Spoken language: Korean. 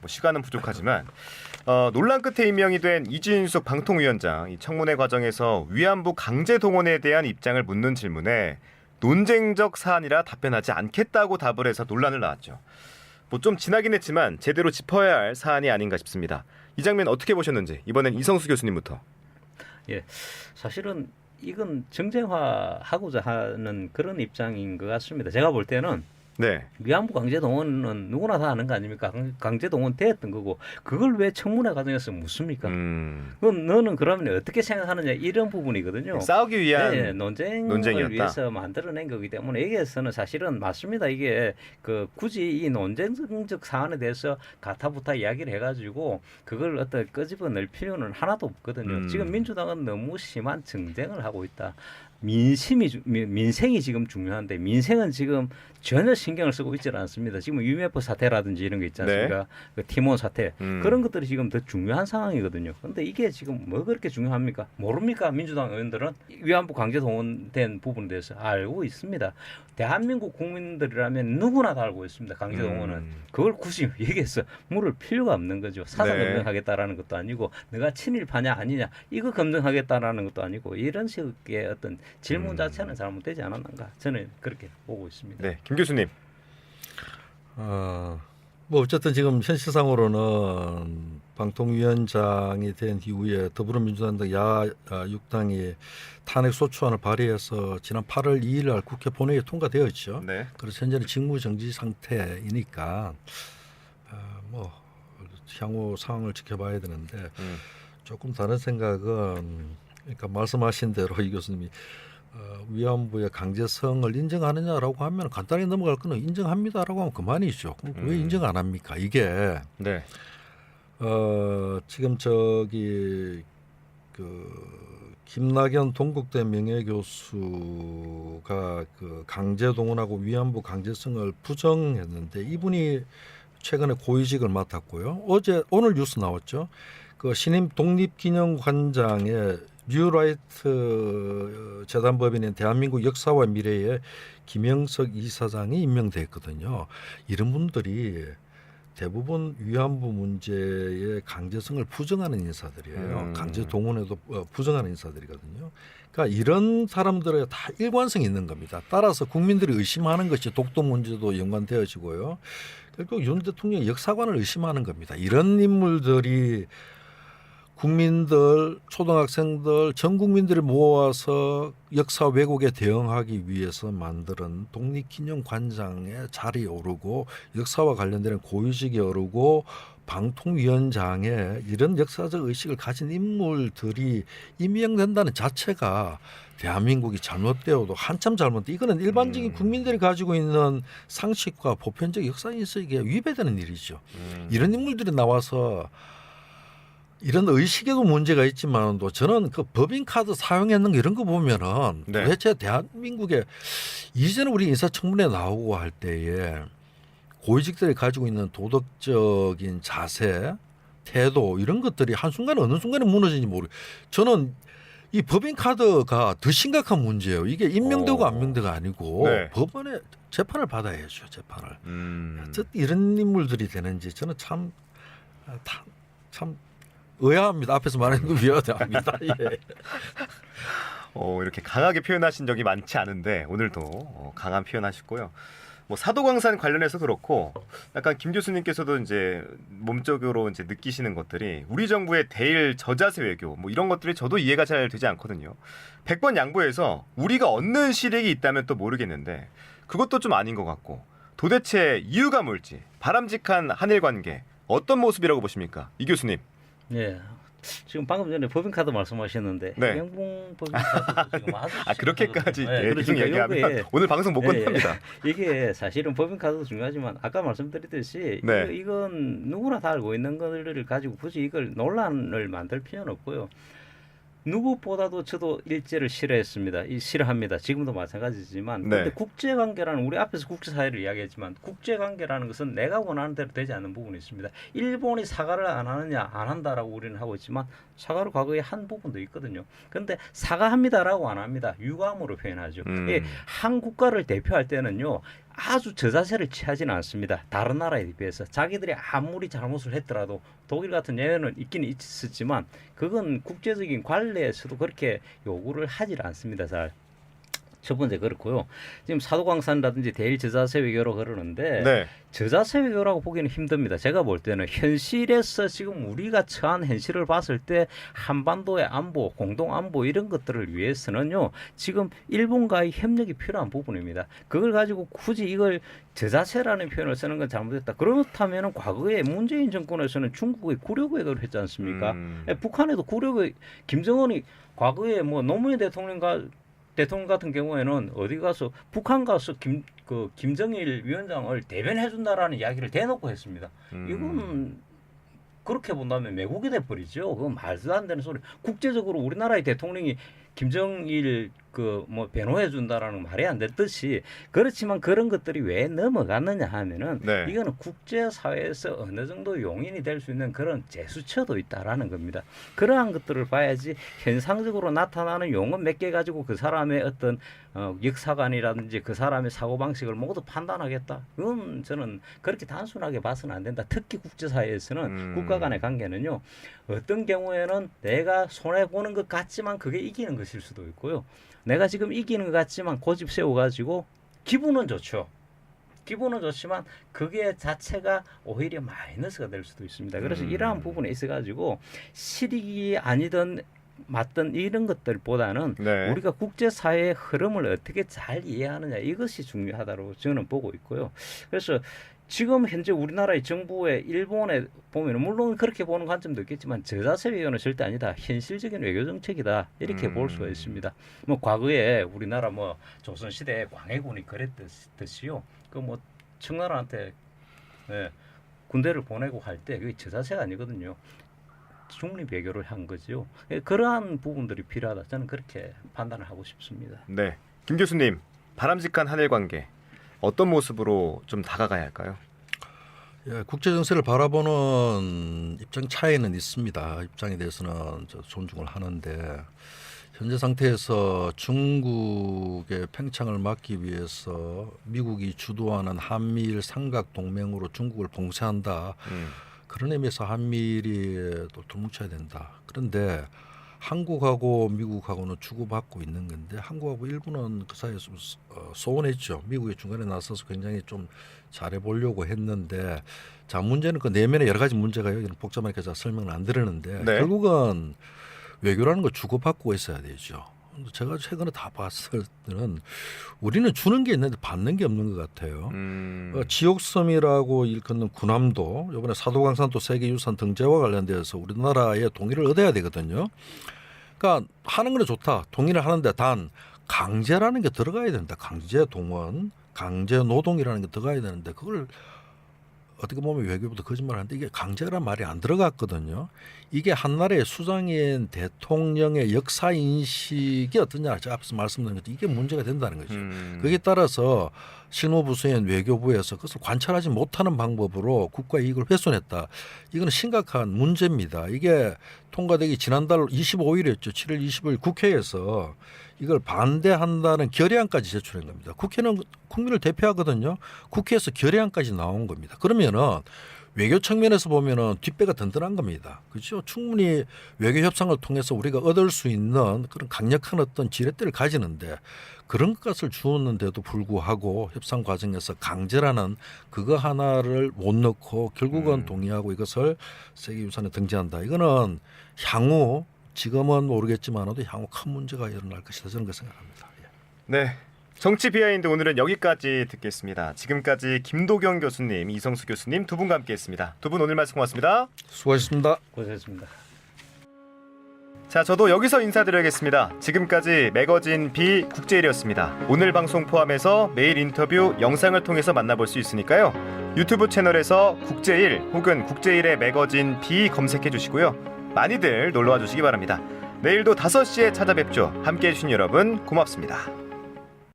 시간은 부족하지만 논란 끝에 임명이 된 이진숙 방통위원장 이 청문회 과정에서 위안부 강제 동원에 대한 입장을 묻는 질문에 논쟁적 사안이라 답변하지 않겠다고 답을 해서 논란을 낳았죠. 뭐 좀 지나긴 했지만 제대로 짚어야 할 사안이 아닌가 싶습니다. 이 장면 어떻게 보셨는지 이번엔 이성수 교수님부터. 예, 사실은 이건 정쟁화하고자 하는 그런 입장인 것 같습니다. 제가 볼 때는 네. 위안부 강제 동원은 누구나 다 아는 거 아닙니까? 강제 동원 됐던 거고 그걸 왜 청문회 과정에서 묻습니까? 그건 너는 그러면 어떻게 생각하느냐 이런 부분이거든요. 싸우기 위한 논쟁을 위해서 만들어낸 거기 때문에 여기에서는 사실은 맞습니다. 이게 굳이 이 논쟁적 사안에 대해서 가타부타 이야기를 해가지고 그걸 어떤 끄집어낼 필요는 하나도 없거든요. 지금 민주당은 너무 심한 정쟁을 하고 있다. 민생이 지금 중요한데 민생은 지금 전혀 신경을 쓰고 있지 않습니다. 지금 UMF 사태라든지 이런 거 있지 않습니까? 네. 그 티몬 사태 그런 것들이 지금 더 중요한 상황이거든요. 그런데 이게 지금 뭐 그렇게 중요합니까? 모릅니까? 민주당 의원들은 위안부 강제 동원된 부분에 대해서 알고 있습니다. 대한민국 국민들이라면 누구나 다 알고 있습니다. 강제 동원은 그걸 굳이 얘기해서 물을 필요가 없는 거죠. 사상 검증하겠다라는 것도 아니고 내가 친일파냐 아니냐 이거 검증하겠다라는 것도 아니고 이런 식의 어떤 질문 자체는 잘못되지 않았는가 저는 그렇게 보고 있습니다. 네, 김 교수님. 뭐 어쨌든 지금 현실상으로는 방통위원장이 된 이후에 더불어민주당 등 야6당이 탄핵소추안을 발의해서 지난 8월 2일 날 국회 본회의에 통과되었죠. 네. 그래서 현재는 직무정지 상태이니까 뭐 향후 상황을 지켜봐야 되는데 조금 다른 생각은 그러니까 말씀하신 대로 이 교수님이 위안부의 강제성을 인정하느냐라고 하면 간단히 넘어갈 거는 인정합니다라고 하면 그만이죠. 왜 인정 안 합니까? 이게 네. 지금 저기 김낙연 동국대 명예교수가 강제 동원하고 위안부 강제성을 부정했는데 이분이 최근에 고위직을 맡았고요. 오늘 뉴스 나왔죠. 신임 독립기념관장에 뉴라이트 재단법인인 대한민국 역사와 미래의 김영석 이사장이 임명됐거든요. 이런 분들이 대부분 위안부 문제의 강제성을 부정하는 인사들이에요. 강제 동원에도 부정하는 인사들이거든요. 그러니까 이런 사람들에 다 일관성이 있는 겁니다. 따라서 국민들이 의심하는 것이 독도 문제도 연관되어지고요. 결국 윤 대통령 역사관을 의심하는 겁니다. 이런 인물들이 국민들, 초등학생들, 전 국민들을 모아서 역사 왜곡에 대응하기 위해서 만드는 독립기념관장의 자리에 오르고 역사와 관련되는 고위직에 오르고 방통위원장에 이런 역사적 의식을 가진 인물들이 임명된다는 자체가 대한민국이 잘못되어도 한참 잘못돼. 이거는 일반적인 국민들이 가지고 있는 상식과 보편적 역사 인식에 위배되는 일이죠. 이런 인물들이 나와서 이런 의식에도 문제가 있지만도 저는 법인카드 사용했는 거 이런 거 보면은 도대체 대한민국에 이전에 우리 인사청문회 나오고 할 때에 고위직들이 가지고 있는 도덕적인 자세, 태도 이런 것들이 한순간에 어느 순간에 무너지는지 모르겠어요. 저는 이 법인카드가 더 심각한 문제예요. 이게 임명되고 안 명되가 아니고 법원에 재판을 받아야죠. 재판을. 이런 인물들이 되는지 저는 참 의아합니다. 앞에서 말하는 거 위험합니다. 예. 이렇게 강하게 표현하신 적이 많지 않은데 오늘도 강한 표현하셨고요. 뭐 사도광산 관련해서 그렇고 약간 김 교수님께서도 이제 몸적으로 이제 느끼시는 것들이 우리 정부의 대일 저자세 외교 뭐 이런 것들이 저도 이해가 잘 되지 않거든요. 100번 양보해서 우리가 얻는 실익이 있다면 또 모르겠는데 그것도 좀 아닌 것 같고 도대체 이유가 뭘지 바람직한 한일 관계 어떤 모습이라고 보십니까? 이 교수님. 예. 지금 방금 전에 법인카드 말씀하셨는데 해명봉 법인카드 지금 아주 그렇게까지 계속 얘기하면 오늘 방송 못 끝납니다. 이게 사실은 법인카드도 중요하지만 아까 말씀드렸듯이 이건 누구나 다 알고 있는 것을 가지고 굳이 이걸 논란을 만들 필요는 없고요. 누구보다도 저도 일제를 싫어합니다. 지금도 마찬가지지만 근데 국제관계라는 우리 앞에서 국제사회를 이야기했지만 국제관계라는 것은 내가 원하는 대로 되지 않는 부분이 있습니다. 일본이 사과를 안 하느냐 안 한다라고 우리는 하고 있지만 사과를 과거에 한 부분도 있거든요. 그런데 사과합니다라고 안 합니다. 유감으로 표현하죠. 한 국가를 대표할 때는요. 아주 저자세를 취하지는 않습니다. 다른 나라에 비해서 자기들이 아무리 잘못을 했더라도 독일 같은 예외는 있긴 있었지만 그건 국제적인 관례에서도 그렇게 요구를 하질 않습니다. 잘. 첫 번째 그렇고요. 지금 사도광산이라든지 대일 저자세 외교로 그러는데 네. 저자세 외교라고 보기는 힘듭니다. 제가 볼 때는 현실에서 지금 우리가 처한 현실을 봤을 때 한반도의 안보, 공동 안보 이런 것들을 위해서는요. 지금 일본과의 협력이 필요한 부분입니다. 그걸 가지고 굳이 이걸 저자세라는 표현을 쓰는 건 잘못됐다. 그렇다면 과거에 문재인 정권에서는 중국의 구려개혁을 했지 않습니까? 북한에도 구려개혁, 김정은이 과거에 뭐 노무현 대통령 같은 경우에는 어디 가서 북한 가서 김정일 위원장을 대변해 준다라는 이야기를 대놓고 했습니다. 이건 그렇게 본다면 매국이 돼 버리죠. 그건 말도 안 되는 소리. 국제적으로 우리나라의 대통령이 김정일 변호해 준다라는 말이 안 됐듯이 그렇지만 그런 것들이 왜 넘어갔느냐 하면은 네. 이거는 국제 사회에서 어느 정도 용인이 될 수 있는 그런 제수처도 있다라는 겁니다. 그러한 것들을 봐야지 현상적으로 나타나는 용어 몇 개 가지고 그 사람의 어떤 역사관이라든지 그 사람의 사고방식을 모두 판단하겠다. 그건 저는 그렇게 단순하게 봐서는 안 된다. 특히 국제사회에서는 국가 간의 관계는요. 어떤 경우에는 내가 손해보는 것 같지만 그게 이기는 것일 수도 있고요. 내가 지금 이기는 것 같지만 고집 세워가지고 기분은 좋죠. 기분은 좋지만 그게 자체가 오히려 마이너스가 될 수도 있습니다. 그래서 이러한 부분에 있어가지고 실익이 아니든 맞던 이런 것들보다는 네. 우리가 국제사회의 흐름을 어떻게 잘 이해하느냐 이것이 중요하다고 저는 보고 있고요. 그래서 지금 현재 우리나라의 정부의 일본에 보면 물론 그렇게 보는 관점도 있겠지만 저자세 외교는 절대 아니다. 현실적인 외교 정책이다. 이렇게 볼 수가 있습니다. 뭐 과거에 우리나라 조선 시대에 광해군이 그랬듯이요. 청나라한테 군대를 보내고 할 때 그게 저자세가 아니거든요. 중립 외교를 한 거죠. 그러한 부분들이 필요하다. 저는 그렇게 판단을 하고 싶습니다. 네. 김 교수님, 바람직한 한일 관계 어떤 모습으로 좀 다가가야 할까요? 예, 국제 정세를 바라보는 입장 차이는 있습니다. 입장에 대해서는 존중을 하는데 현재 상태에서 중국의 팽창을 막기 위해서 미국이 주도하는 한미일 삼각 동맹으로 중국을 봉쇄한다. 그런 의미에서 한미일이 또 뭉쳐야 된다. 그런데 한국하고 미국하고는 주고받고 있는 건데 한국하고 일본은 그 사이에서 소원했죠. 미국이 중간에 나서서 굉장히 좀 잘해보려고 했는데 자 문제는 그 내면에 여러 가지 문제가 여기는 복잡하니까 제가 설명을 안 드리는데 네. 결국은 외교라는 걸 주고받고 있어야 되죠. 제가 최근에 다 봤을 때는 우리는 주는 게 있는데 받는 게 없는 것 같아요. 지옥섬이라고 일컫는 군함도 이번에 사도광산도 세계유산 등재와 관련돼서 우리나라의 동의를 얻어야 되거든요. 그러니까 하는 건 좋다. 동의를 하는데 단 강제라는 게 들어가야 된다. 강제 동원, 강제 노동이라는 게 들어가야 되는데 그걸 어떻게 보면 외교부도 거짓말하는데 이게 강제란 말이 안 들어갔거든요. 이게 한나라의 수장인 대통령의 역사 인식이 어떠냐 제가 앞서 말씀드린 것처럼 이게 문제가 된다는 거죠. 거기에 따라서 실무부서인 외교부에서 그것을 관찰하지 못하는 방법으로 국가 이익을 훼손했다. 이거는 심각한 문제입니다. 이게 통과되기 지난달 25일이었죠. 7월 25일 국회에서 이걸 반대한다는 결의안까지 제출한 겁니다. 국회는 국민을 대표하거든요. 국회에서 결의안까지 나온 겁니다. 그러면은 외교 측면에서 보면은 뒷배가 든든한 겁니다. 그렇죠? 충분히 외교 협상을 통해서 우리가 얻을 수 있는 그런 강력한 어떤 지렛대를 가지는데 그런 것을 주었는데도 불구하고 협상 과정에서 강제라는 그거 하나를 못 넣고 결국은 동의하고 이것을 세계유산에 등재한다. 이거는 향후 지금은 모르겠지만도 향후 큰 문제가 일어날 것이다 저는 그렇게 생각합니다. 예. 네. 정치 비하인드 오늘은 여기까지 듣겠습니다. 지금까지 김도경 교수님, 이성수 교수님 두 분과 함께했습니다. 두 분 오늘 말씀 고맙습니다. 수고하셨습니다. 고생했습니다. 자, 저도 여기서 인사드려야겠습니다. 지금까지 매거진 B 국제일이었습니다. 오늘 방송 포함해서 매일 인터뷰 영상을 통해서 만나볼 수 있으니까요. 유튜브 채널에서 국제일 혹은 국제일의 매거진 B 검색해 주시고요. 많이들 놀러와 주시기 바랍니다. 내일도 5시에 찾아뵙죠. 함께해 주신 여러분 고맙습니다.